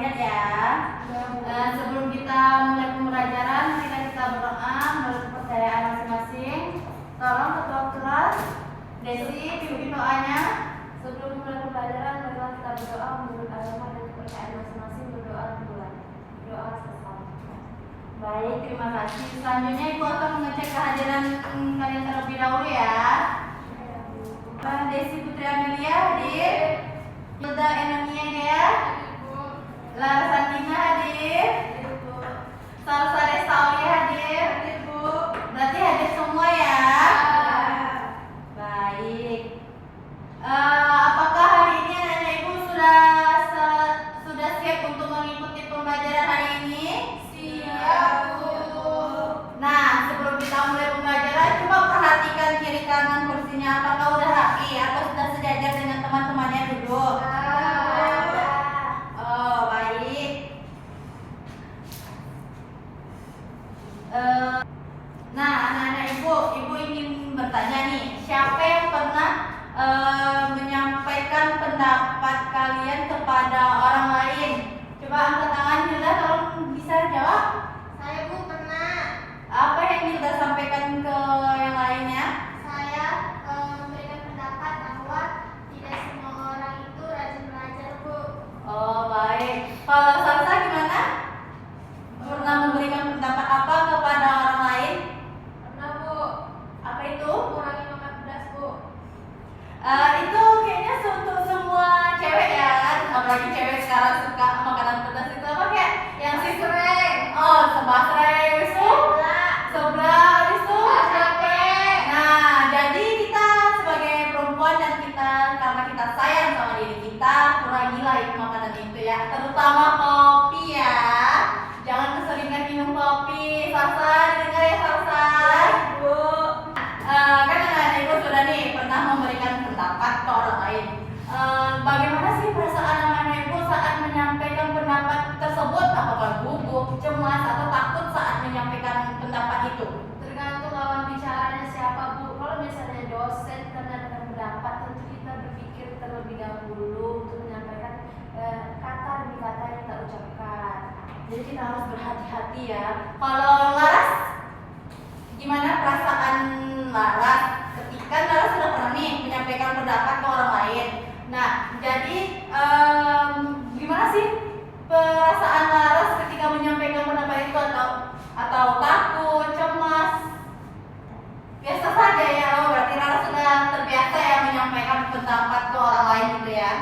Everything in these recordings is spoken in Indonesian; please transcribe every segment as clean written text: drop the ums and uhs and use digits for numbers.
lihat ya. Sebelum kita mulai pembelajaran, kita berdoa menurut kepercayaan masing-masing. Tolong ketua kelas Desi pimpin doanya. Sebelum mulai pembelajaran, marilah kita berdoa menurut agama dan kepercayaan masing-masing. Berdoa dimulai. Doa bersama. Baik, terima kasih. Selanjutnya Ibu akan mengecek kehadiran kalian terlebih dahulu ya. Desi Putri Amelia hadir. Hilda Enonia ya. Lara Santina hadir. Salsa Desta Aulia hadir. Berarti hadir semua ya. Baik. Apakah hari ini anak ibu sudah siap untuk mengikuti pembelajaran hari ini? Siap, Bu. Nah, sebelum kita mulai pembelajaran, coba perhatikan kiri kanan kursinya. Apakah udah rapi atau sudah sejajar dengan teman-temannya duduk? Oh, baik. Nah, anak-anak ibu ingin bertanya nih, siapa yang pernah menyampaikan pendapat kalian kepada orang lain? Coba angkat tangan Hilda, tolong bisa jawab. Saya, Bu, pernah. Apa yang Hilda sampaikan ke yang lainnya? Saya memberikan pendapat bahwa tidak semua orang itu rajin belajar, Bu. Oh, baik. Kalau Salsa gimana? Pernah memberikan pendapat apa kepada orang lain? Pernah, Bu. Apa itu? Kurangi makan pedas, Bu. Itu kayaknya untuk semua cewek ya kan? Apalagi cewek sekarang suka makanan pedas itu apa kayak yang si Basreng. Oh, sebasreng itu. Sebelah habis itu. Nah, jadi kita sebagai perempuan dan karena kita sayang sama diri kita, kurangilah itu makanan itu ya, terutama kopi ya. Jangan keseringan minum kopi. Salsa, dengar ya Salsa. Bu. Kan anak-anak ibu sudah nih pernah memberikan pendapat ke orang lain. Bagaimana sih perasaan anak-anak ibu saat menyampaikan pendapat tersebut? Apakah gugup, cemas, atau takut saat menyampaikan pendapat itu? Tergantung lawan bicaranya siapa, Bu. Kalau misalnya dosen karena dengan pendapat, tentu kita berpikir terlebih dahulu untuk menyampaikan kata demi kata yang kita ucapkan. Jadi kita harus berhati-hati ya. Kalau Laras, gimana perasaan Laras ketika Laras sudah pernah nih menyampaikan pendapat ke orang lain? Nah, jadi gimana sih perasaan Laras ketika menyampaikan pendapat itu, atau takut, cemas? Biasa saja ya. Oh, berarti Laras sudah terbiasa ya menyampaikan pendapat ke orang lain gitu ya.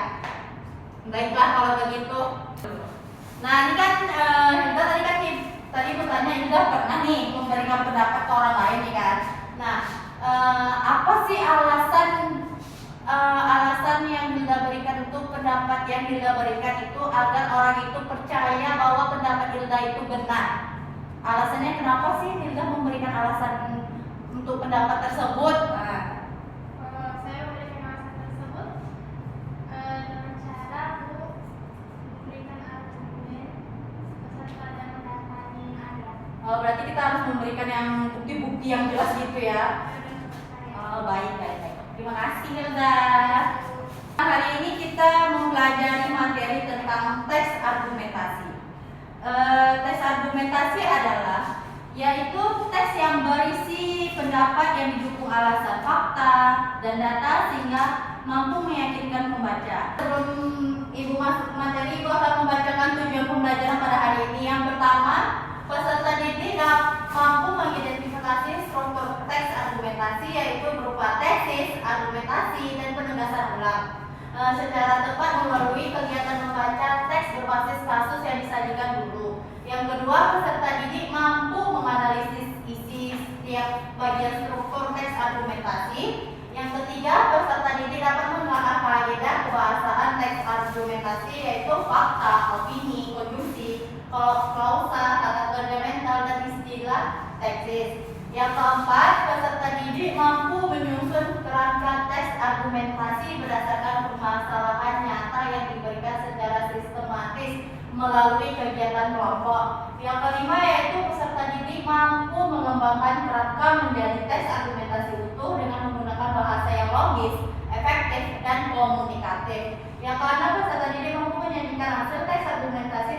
Baiklah kalau begitu. Nah, ini kan Hilda tadi bertanya, Hilda pernah nih memberikan pendapat ke orang lain nih kan. Nah, apa sih alasan yang Hilda berikan untuk pendapat yang Hilda berikan itu agar orang itu percaya bahwa pendapat Hilda itu benar? Alasannya kenapa sih Hilda memberikan alasan untuk pendapat tersebut? Nah, Saya memberikan alasan tersebut dengan cara memberikan argumen beserta dengan datanya yang ada. oh, berarti kita harus memberikan yang bukti-bukti yang jelas gitu ya. Oh, baik. Terima kasih Hilda. Hari ini kita mempelajari materi tentang tes argumentasi. Tes argumentasi adalah yaitu tes yang berisi pendapat yang didukung alasan fakta dan data sehingga mampu meyakinkan pembaca. Sebelum Ibu masuk ke materi, Ibu akan membacakan tujuan pembelajaran pada hari ini. Yang pertama, peserta didik mampu mengidentifikasi struktur teks argumentasi, yaitu berupa tesis, argumentasi, dan penegasan ulang secara tepat melalui kegiatan membaca teks berbasis kasus yang disajikan dulu. Yang kedua, peserta didik mampu menganalisis isi setiap bagian struktur teks argumentasi. Yang ketiga, peserta didik dapat mengenal kaidah kebahasaan teks argumentasi, yaitu fakta, opini, konjungsi, klausa, kata kerja mental, dan istilah teksis. Yang keempat, peserta didik mampu menyusun kerangka teks argumentasi berdasarkan permasalahan nyata yang diberikan secara sistematis melalui kegiatan kelompok. Yang kelima, yaitu peserta didik mampu mengembangkan kerangka menjadi teks argumentasi utuh dengan menggunakan bahasa yang logis, efektif, dan komunikatif. Yang keenam, peserta didik mampu menyajikan hasil teks argumentasi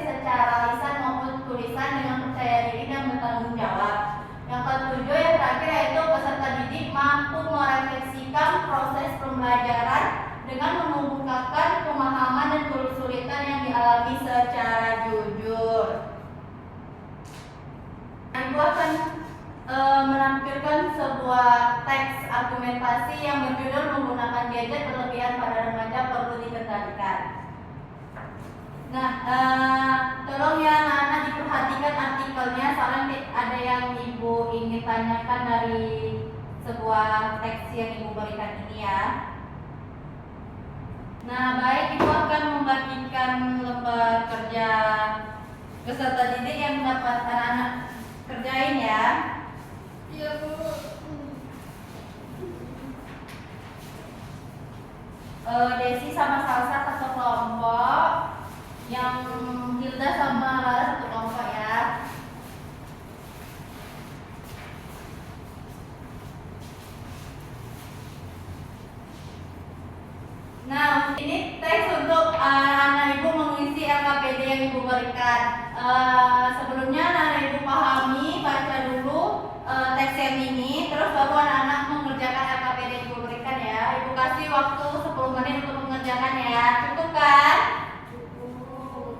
pembelajaran dengan mengemukakan pemahaman dan kesulitan yang dialami secara jujur. Ibu akan menampilkan sebuah teks argumentasi yang berjudul menggunakan gadget berlebihan pada remaja perlu dikendalikan. Nah, tolong ya anak-anak diperhatikan artikelnya, soalnya ada yang ibu ingin tanyakan dari sebuah teks yang ibu berikan ini ya. Nah, baik, ibu akan membagikan lembar kerja peserta didik yang dapat anak-anak kerjain ya. Iya Bu. Desi sama Salsa satu kelompok, yang Hilda sama Lara satu kelompok ya. Nah, ini teks untuk anak ibu mengisi LKPD yang ibu berikan. Sebelumnya anak ibu pahami, baca dulu teks yang ini, terus baru anak-anak mengerjakan LKPD yang ibu berikan ya. Ibu kasih waktu 10 menit untuk mengerjakan ya. Cukup kan? Cukup.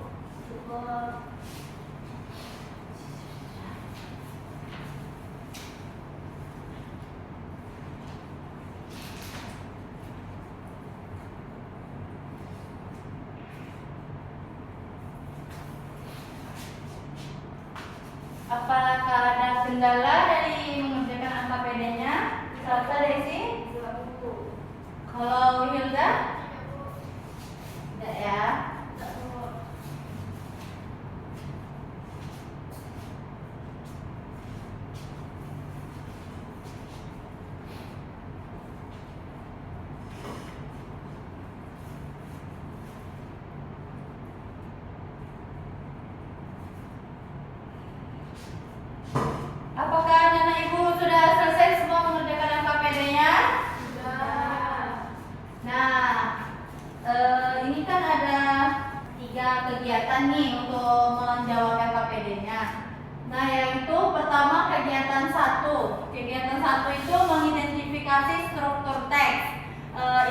Apakah ada kendala dari mengerjakan LKPD-nya? Salsa, Desi? Kalau Hilda? Tidak ya. Apakah anak ibu sudah selesai semua mengerjakan LKPD-nya? Sudah. Nah, ini kan ada 3 kegiatan nih untuk menjawab LKPD-nya. Nah, yaitu pertama kegiatan 1. Kegiatan 1 itu mengidentifikasi struktur teks.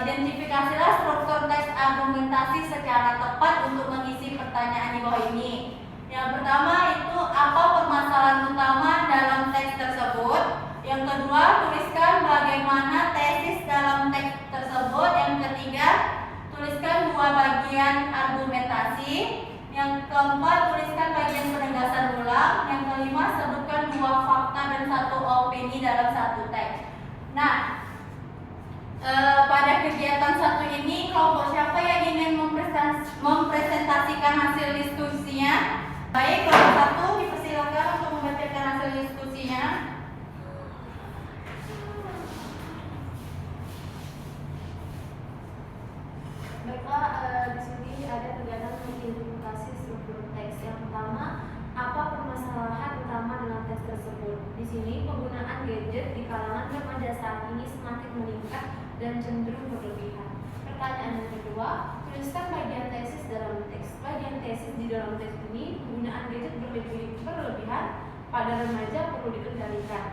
Identifikasilah struktur teks argumentasi secara tepat untuk mengisi pertanyaan di bawah ini. Yang pertama itu apa permasalahan utama dalam teks tersebut. Yang kedua, tuliskan bagaimana tesis dalam teks tersebut. Yang ketiga, tuliskan 2 bagian argumentasi. Yang keempat, tuliskan bagian penegasan ulang. Yang kelima, sebutkan 2 fakta dan 1 opini dalam satu teks. Nah, pada kegiatan 1 ini kelompok siapa yang ingin mempresentasikan hasil diskusinya? Baik, kelompok 1 dipersilakan untuk membacakan hasil diskusinya. Baiklah, di sini ada kegiatan mengidentifikasi struktur teks. Yang pertama, apa permasalahan utama dalam teks tersebut? Di sini penggunaan gadget di kalangan remaja saat ini semakin meningkat dan cenderung berlebihan. Pertanyaan yang kedua, tuliskan bagian tesis dalam teks. Bagian tesis di dalam teks ini penggunaan gadget berlebihan pada remaja perlu dikendalikan.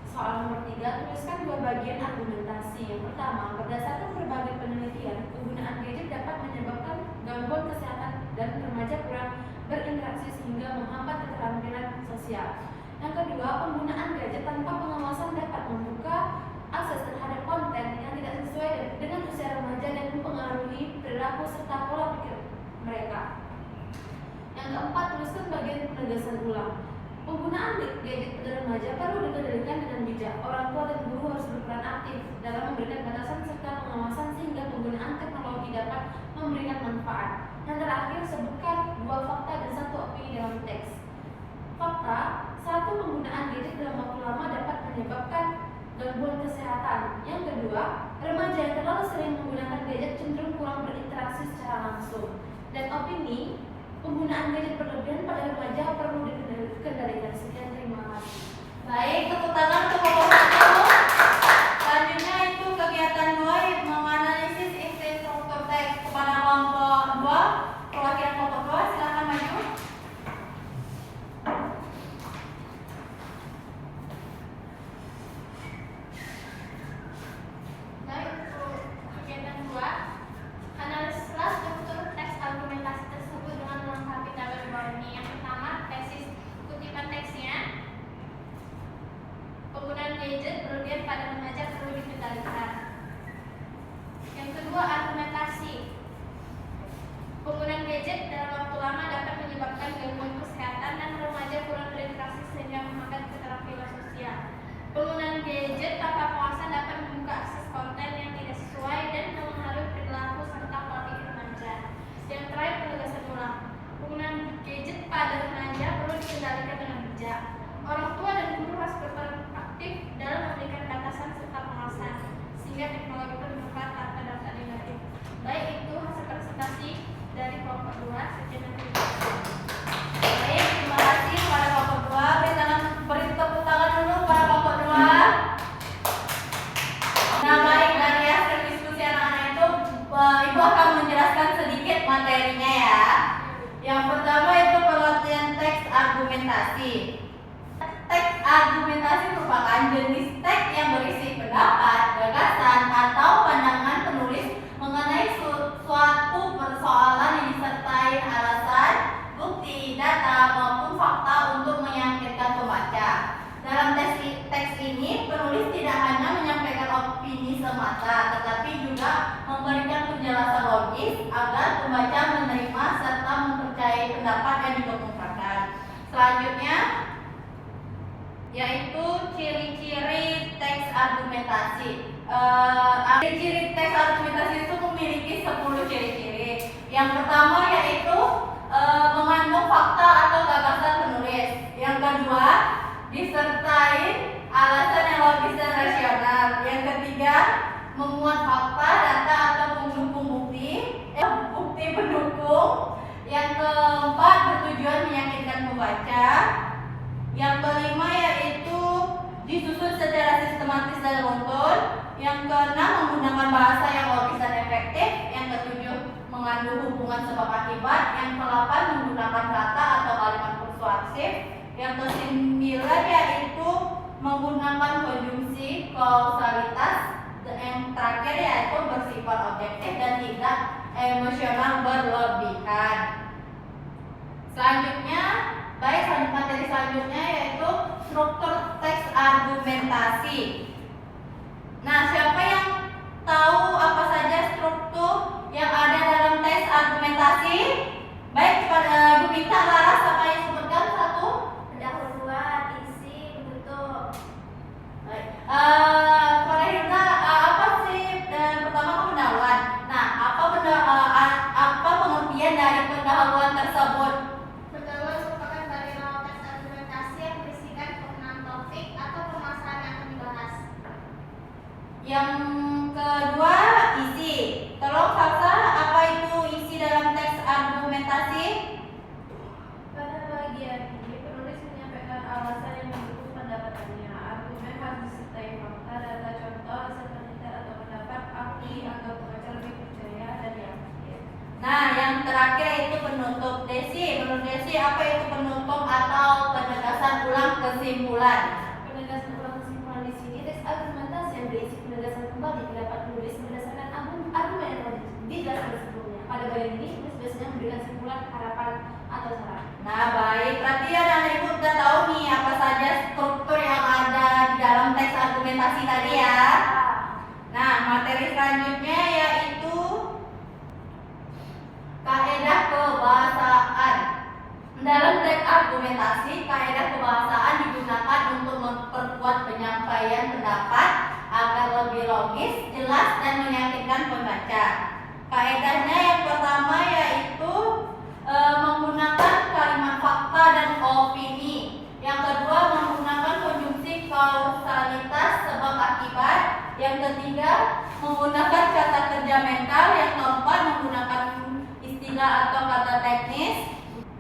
Soal nomor 3, tuliskan 2 bagian argumentasi. Yang pertama, berdasarkan berbagai penelitian, penggunaan gadget dapat menyebabkan gangguan kesehatan dan remaja kurang berinteraksi sehingga menghambat keterampilan sosial. Yang kedua, penggunaan gadget tanpa pengawasan dapat membuka akses terhadap konten yang tidak sesuai dengan usia remaja dan mempengaruhi perilaku serta pola pikir mereka. Yang keempat, tuliskan bagian penegasan ulang. Penggunaan gadget pada remaja perlu dikendalikan dengan bijak. Orang tua dan guru harus berperan aktif dalam memberikan batasan serta pengawasan sehingga penggunaan teknologi dapat memberikan manfaat. Yang terakhir, sebutkan 2 fakta dan 1 opini dalam teks. Fakta, 1, penggunaan gadget dalam waktu lama dapat menyebabkan gangguan kesehatan. Yang kedua, remaja yang terlalu sering menggunakan gadget cenderung kurang berinteraksi secara langsung. Dan opini, penggunaan gadget berlebihan pada remaja perlu dikendalikan. Sekian, terima kasih. Baik, tepuk tangan untuk kelompok 1. Selanjutnya itu kegiatan 2, menganalisis isi struktur teks. Kepada kelompok 2, perwakilan kelompok 2 silakan maju. Baik, untuk kegiatan argumentasi. Teks argumentasi merupakan jenis teks yang berisi pendapat, gagasan, atau pandangan penulis mengenai suatu persoalan yang disertai alasan, bukti, data, maupun fakta untuk meyakinkan pembaca. Dalam teks ini, penulis tidak hanya menyampaikan opini semata, tetapi juga memberikan penjelasan logis agar pembaca menerima serta mempercayai pendapat yang dikemukakan. Selanjutnya, yaitu ciri-ciri teks argumentasi. Ciri-ciri teks argumentasi itu memiliki 10 ciri-ciri. Yang pertama yaitu mengandung fakta atau gagasan penulis. Yang kedua, disertai alasan yang logis dan rasional. Yang ketiga, memuat fakta, data atau pendukung bukti, bukti pendukung. Yang keempat, bertujuan meyakinkan pembaca. Yang kelima yaitu disusun secara sistematis dan runtun. Yang keenam, menggunakan bahasa yang logis dan efektif. Yang ketujuh, mengandung hubungan sebab akibat. Yang kedelapan, menggunakan kata atau kalimat persuasif. Yang kesembilan yaitu menggunakan konjungsi kausalitas. Yang terakhir yaitu bersifat objektif dan tidak emosional berlebihan. Selanjutnya, materi selanjutnya yaitu struktur teks argumentasi. Nah, siapa yang tahu apa saja struktur yang ada dalam teks argumentasi? Baik, pada Gumita, Laras, apa yang sebutkan satu? Pendahuluan, isi, penutup. Baik. Pada Hilda, apa sih pertama pendahuluan? Nah, apa pengertian dari pendahuluan tersebut? Pendahuluan merupakan bagian awal teks argumentasi yang berisikan pengenalan topik atau permasalahan yang akan dibahas. Yang kedua, isi. Tolong Hafsa, apa itu isi dalam teks argumentasi? Pada bagian ini, penulis menyampaikan alasan yang mendukung pendapatnya. Argumen harus disertai fakta, data, contoh, hasil penelitian atau pendapat ahli agar pembaca lebih percaya dan yakin. Nah, yang terakhir itu penutup. Desi, menurut Desi apa itu penutup atau penegasan ulang kesimpulan? Penegasan ulang kesimpulan di sini teks argumentasi yang berisi penegasan kembali pendapat penulis berdasarkan argumen yang telah dijelaskan sebelumnya. Pada bagian ini, penulis biasanya memberikan kesimpulan, harapan, atau saran. Nah, baik. Berarti anak ibu udah tahu nih apa saja struktur yang ada di dalam teks argumentasi tadi ya. Nah, materi selanjutnya yaitu kaedah kebahasaan. Dalam teks argumentasi, kaedah kebahasaan digunakan untuk memperkuat penyampaian pendapat agar lebih logis, jelas, dan meyakinkan pembaca. Kaedahnya yang pertama yaitu menggunakan kalimat fakta dan opini. Yang kedua, menggunakan konjungsi kausalitas sebab akibat. Yang ketiga, menggunakan kata kerja mental. Yang keempat, menggunakan istilah atau kata teknis.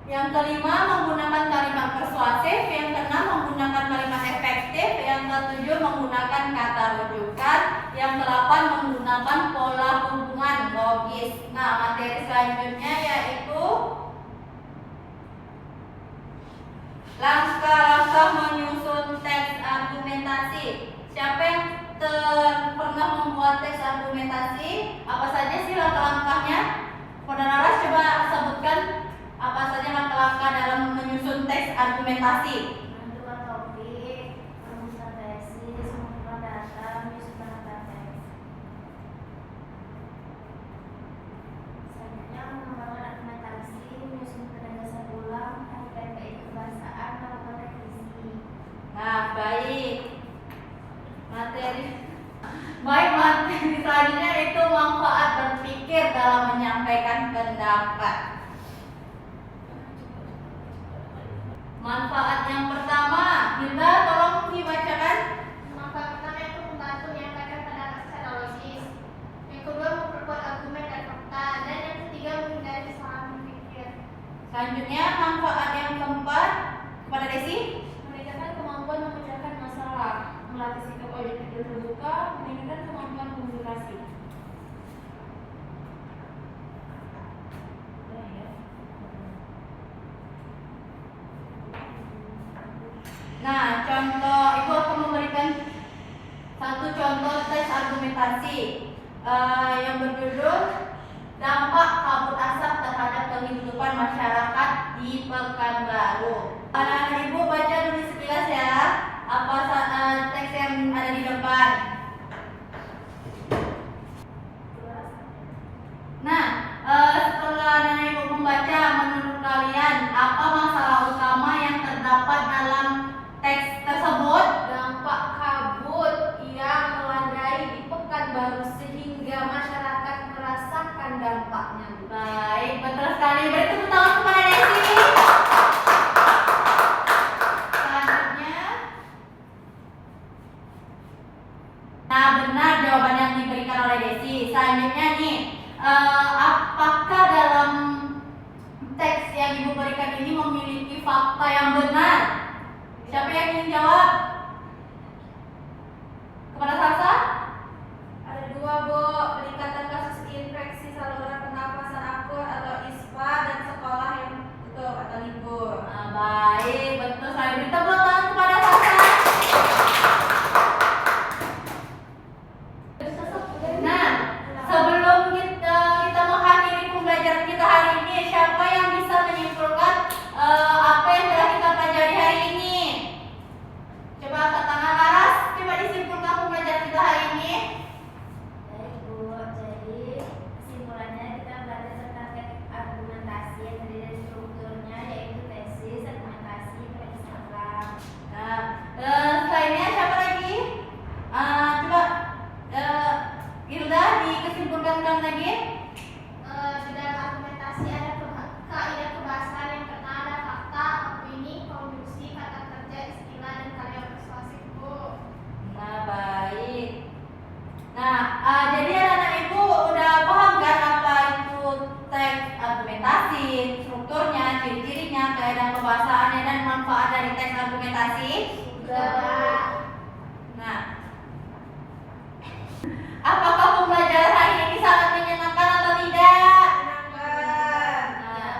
Yang kelima, menggunakan kalimat persuasif. Yang keenam, menggunakan kalimat efektif. Yang ketujuh, menggunakan kata rujukan. Yang kedelapan, menggunakan pola hubungan logis. Nah, materi selanjutnya yaitu langkah-langkah menyusun teks argumentasi. Siapa yang pernah membuat teks argumentasi? Apa saja sih langkah-langkahnya? Pada Laras coba sebutkan apa saja langkah-langkah dalam menyusun teks argumentasi. Menentukan topik, merumuskan tesis, mengumpulkan data, menyusun data teks. Selanjutnya, mengembangkan argumentasi, menyusun penegasan ulang, kaedah kebahasaan, melakukan revisi. Nah, baik. Materi selanjutnya itu manfaat berpikir dalam menyampaikan pendapat. Manfaat yang pertama, Hilda tolong dibacakan. Manfaat pertama itu membantu menyampaikan pendapat secara logis. Yang kedua, memperkuat argumen dan fakta. Dan yang ketiga, menghindari kesalahan berpikir. Selanjutnya, manfaat yang keempat kepada Desi. Meningkatkan kemampuan memecahkan masalah, melatih sikap objektif dan terbuka, meningkatkan kemampuan komunikasi. Nah, contoh Ibu akan memberikan satu contoh teks argumentasi yang berjudul dampak kabut asap terhadap kehidupan masyarakat di Pekanbaru. Anak-anak Ibu baca dulu sekilas ya, apa teks yang ada di depan. Nah, setelah anak-anak Ibu membaca, menurut kalian apa masalah utama yang terdapat dalam teks tersebut? Dampak kabut yang melandai di Pekanbaru sehingga masyarakat merasakan dampaknya. Baik, betul sekali. Beri tepuk tangan kepada Desi. Selanjutnya, nah benar jawaban yang diberikan oleh Desi. Selanjutnya nih, apakah dalam teks yang Ibu berikan ini memiliki fakta yang benar? Siapa yang ingin jawab? Kepada Salsa? Ada dua, Bu. Peningkatan kasus infeksi saluran pernapasan akut atau ISPA dan sekolah yang tutup atau libur. Nah, baik, betul sekali. Beri tepuk tangan kepada Salsa. Nah, sebelum kita mengakhiri pembelajaran kita hari ini, siapa yang bisa menyimpulkan apa yang telah kita pelajari hari ini? Coba angkat tangan Laras, coba disimpulkan pembelajaran kita hari ini. Baik Bu, jadi kesimpulannya kita belajar tentang teknik argumentasi yang terdiri dari strukturnya yaitu tesis, argumentasi, penjelasan. Nah, selainnya siapa lagi? Coba Hilda dikesimpulankan lagi. Di dalam argumentasi ada kaidah kebahasaan yang pertama ada fakta, opini, konstruksi, kata kerja, istilah, dan karya persuasif Bu. Nah, baik. Nah, jadi anak-anak Ibu udah paham kan apa itu teks argumentasi, strukturnya, ciri-cirinya, kaidah kebahasaannya, dan manfaat dari teks argumentasi? Sudah. Nah, apakah pembelajaran hari ini sangat menyenangkan atau tidak? Nah,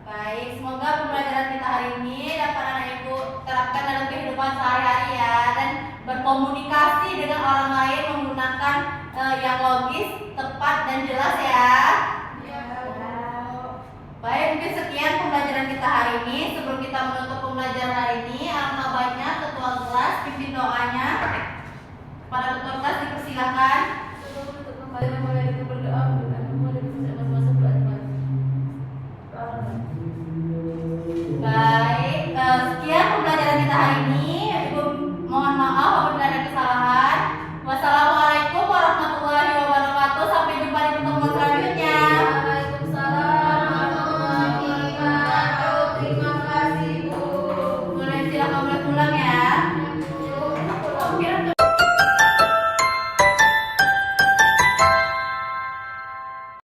baik. Semoga pembelajaran kita hari ini dapat anak Ibu terapkan dalam kehidupan sehari-hari ya, dan berkomunikasi dengan orang lain menggunakan yang logis, tepat, dan jelas ya. Baik, mungkin sekian pembelajaran kita hari ini. Sebelum kita menutup pembelajaran hari ini, alangkah baiknya ketua kelas pimpin doanya. Para ketua kelas dipersilakan. Sebelum menutup pembelajaran, mulai kita berdoa dan mulai kita masuk belajar. Baik, sekian pembelajaran kita hari ini. Ibu mohon maaf apabila ada kesalahan. Wassalamualaikum warahmatullahi wabarakatuh. Sampai jumpa di pertemuan selanjutnya. Waalaikumsalam warahmatullahi wabarakatuh. Terima kasih Bu. Boleh silakan mulai pulang ya.